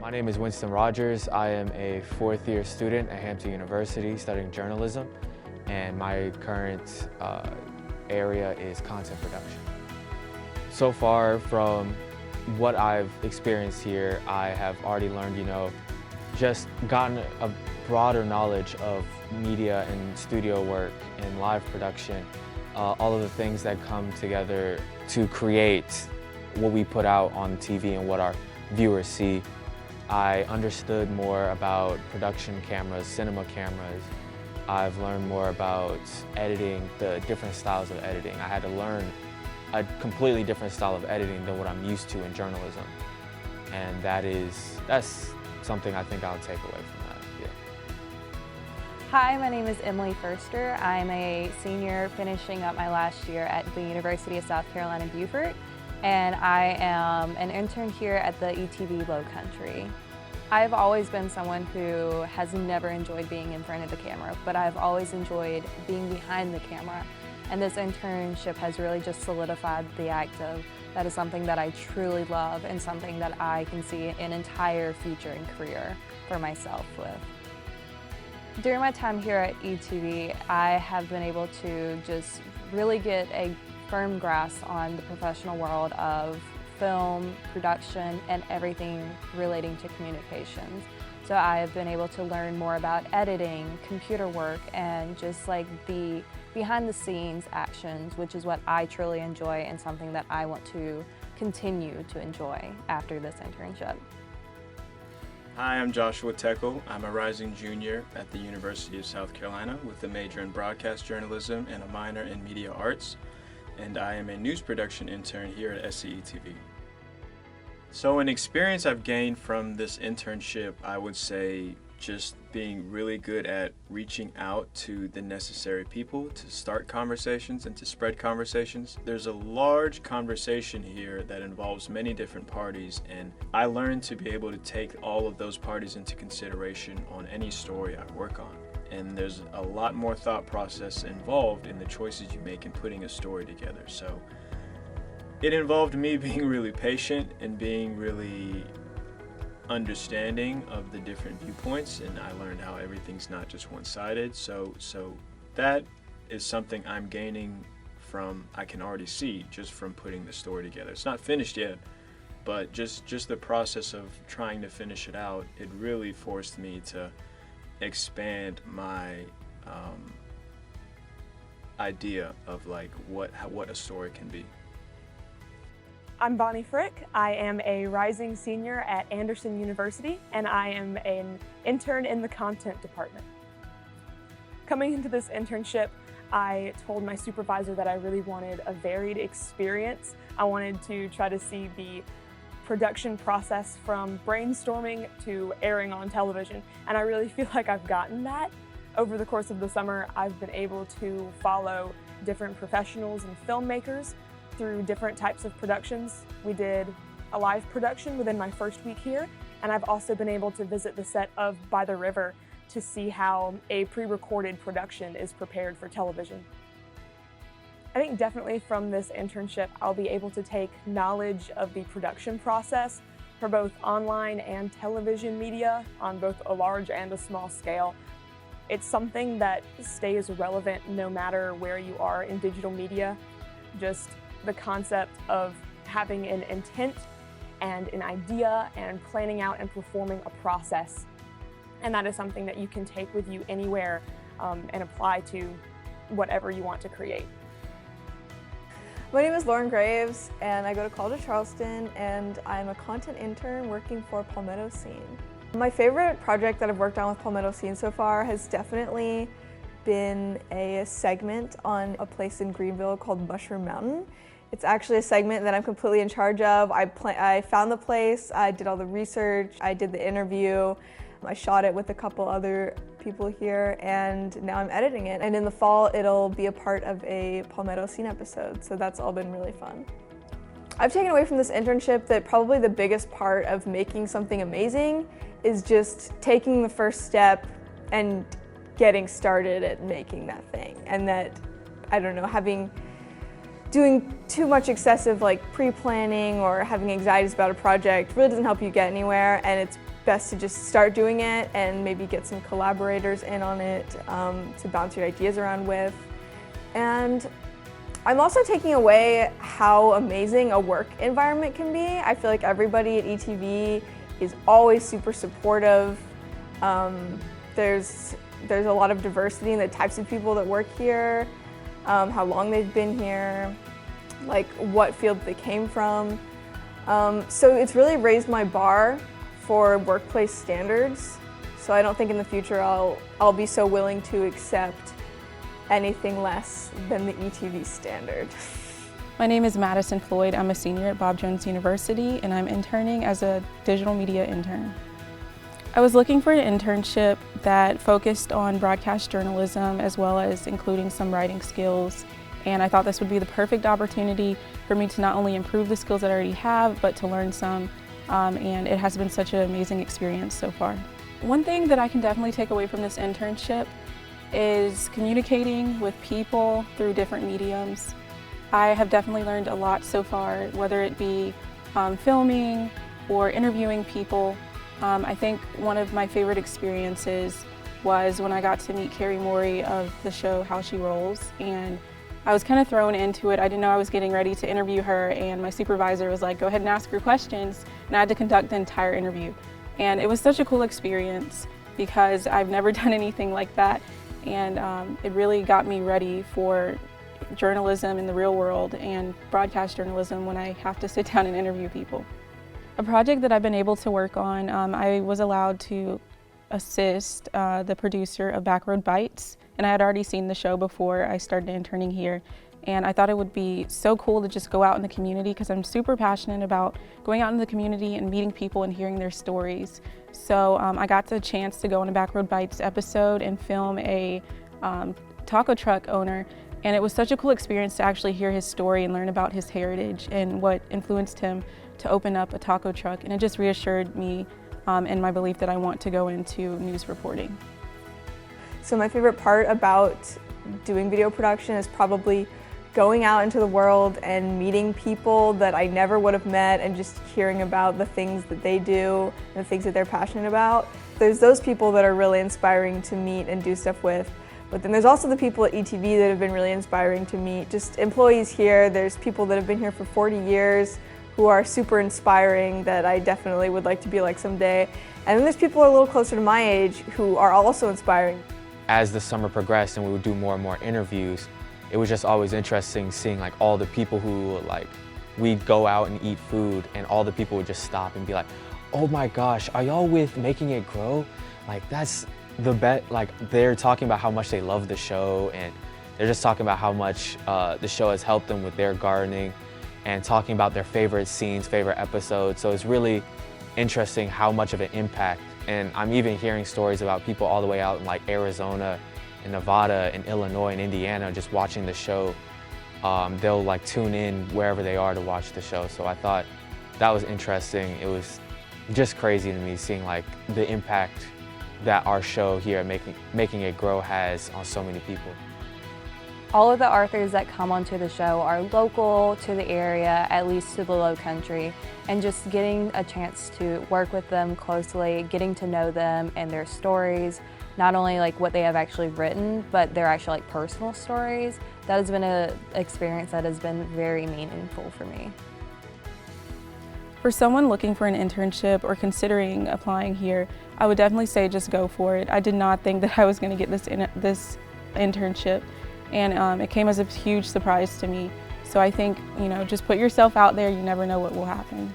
My name is Winston Rogers. I am a fourth-year student at Hampton University studying journalism, and my current area is content production. So far, from what I've experienced here, I have already learned, just gotten a broader knowledge of media and studio work and live production, all of the things that come together to create what we put out on TV and what our viewers see. I understood more about production cameras, cinema cameras. I've learned more about editing, the different styles of editing. I had to learn a completely different style of editing than what I'm used to in journalism. And that's something I think I'll take away from that, yeah. Hi, my name is Emily Furster. I'm a senior finishing up my last year at the University of South Carolina, Beaufort, and I am an intern here at the ETV Lowcountry. I've always been someone who has never enjoyed being in front of the camera, but I've always enjoyed being behind the camera. And this internship has really just solidified the act of that is something that I truly love and something that I can see an entire future and career for myself with. During my time here at ETV, I have been able to just really get a firm grasp on the professional world of film, production, and everything relating to communications. So I have been able to learn more about editing, computer work, and just like the behind the scenes actions, which is what I truly enjoy and something that I want to continue to enjoy after this internship. Hi, I'm Joshua Tekel. I'm a rising junior at the University of South Carolina with a major in broadcast journalism and a minor in media arts, and I am a news production intern here at SCETV. So an experience I've gained from this internship, I would say just being really good at reaching out to the necessary people to start conversations and to spread conversations. There's a large conversation here that involves many different parties, and I learned to be able to take all of those parties into consideration on any story I work on. And there's a lot more thought process involved in the choices you make in putting a story together. So it involved me being really patient and being really understanding of the different viewpoints, and I learned how everything's not just one-sided. So that is something I'm gaining from, I can already see just from putting the story together. It's not finished yet, but just the process of trying to finish it out, it really forced me to expand my idea of like what a story can be. I'm Bonnie Frick. I am a rising senior at Anderson University, and I am an intern in the content department. Coming into this internship, I told my supervisor that I really wanted a varied experience. I wanted to try to see the production process from brainstorming to airing on television, and I really feel like I've gotten that. Over the course of the summer, I've been able to follow different professionals and filmmakers through different types of productions. We did a live production within my first week here, and I've also been able to visit the set of By the River to see how a pre-recorded production is prepared for television. I think definitely from this internship, I'll be able to take knowledge of the production process for both online and television media on both a large and a small scale. It's something that stays relevant no matter where you are in digital media. Just the concept of having an intent and an idea and planning out and performing a process. And that is something that you can take with you anywhere and apply to whatever you want to create. My name is Lauren Graves, and I go to college at Charleston, and I'm a content intern working for Palmetto Scene. My favorite project that I've worked on with Palmetto Scene so far has definitely been a segment on a place in Greenville called Mushroom Mountain. It's actually a segment that I'm completely in charge of. I found the place, I did all the research, I did the interview, I shot it with a couple other people here, and now I'm editing it. And in the fall, it'll be a part of a Palmetto Scene episode, so that's all been really fun. I've taken away from this internship that probably the biggest part of making something amazing is just taking the first step and getting started at making that thing. And that, I don't know, doing too much excessive like pre-planning or having anxieties about a project really doesn't help you get anywhere, and it's best to just start doing it and maybe get some collaborators in on it to bounce your ideas around with. And I'm also taking away how amazing a work environment can be. I feel like everybody at ETV is always super supportive. There's a lot of diversity in the types of people that work here, how long they've been here, like what field they came from. So it's really raised my bar for workplace standards. So I don't think in the future I'll be so willing to accept anything less than the ETV standard. My name is Madison Floyd. I'm a senior at Bob Jones University and I'm interning as a digital media intern. I was looking for an internship that focused on broadcast journalism as well as including some writing skills, and I thought this would be the perfect opportunity for me to not only improve the skills that I already have but to learn some, and it has been such an amazing experience so far. One thing that I can definitely take away from this internship is communicating with people through different mediums. I have definitely learned a lot so far, whether it be filming or interviewing people. I think one of my favorite experiences was when I got to meet Carrie Morey of the show How She Rolls, and I was kind of thrown into it. I didn't know I was getting ready to interview her, and my supervisor was like, go ahead and ask her questions, and I had to conduct the entire interview. And it was such a cool experience because I've never done anything like that, and it really got me ready for journalism in the real world and broadcast journalism when I have to sit down and interview people. A project that I've been able to work on, I was allowed to assist the producer of Backroad Bites, and I had already seen the show before I started interning here, and I thought it would be so cool to just go out in the community because I'm super passionate about going out in the community and meeting people and hearing their stories. So I got the chance to go on a Backroad Bites episode and film a taco truck owner, and it was such a cool experience to actually hear his story and learn about his heritage and what influenced him to open up a taco truck, and it just reassured me in my belief that I want to go into news reporting. So my favorite part about doing video production is probably going out into the world and meeting people that I never would have met and just hearing about the things that they do and the things that they're passionate about. There's those people that are really inspiring to meet and do stuff with, but then there's also the people at ETV that have been really inspiring to meet. Just employees here, there's people that have been here for 40 years who are super inspiring that I definitely would like to be like someday. And then there's people a little closer to my age who are also inspiring. As the summer progressed and we would do more and more interviews, it was just always interesting seeing like all the people who we'd go out and eat food and all the people would just stop and be like, oh my gosh, are y'all with Making It Grow? Like that's the bet, like they're talking about how much they love the show and they're just talking about how much the show has helped them with their gardening and talking about their favorite scenes, favorite episodes. So it's really interesting how much of an impact. And I'm even hearing stories about people all the way out in like Arizona and Nevada and Illinois and Indiana just watching the show. They'll like tune in wherever they are to watch the show. So I thought that was interesting. It was just crazy to me seeing like the impact that our show here at Making It Grow has on so many people. All of the authors that come onto the show are local to the area, at least to the Low Country, and just getting a chance to work with them closely, getting to know them and their stories, not only like what they have actually written, but their actual like personal stories. That has been an experience that has been very meaningful for me. For someone looking for an internship or considering applying here, I would definitely say just go for it. I did not think that I was going to get this internship, and it came as a huge surprise to me. So I think, just put yourself out there, you never know what will happen.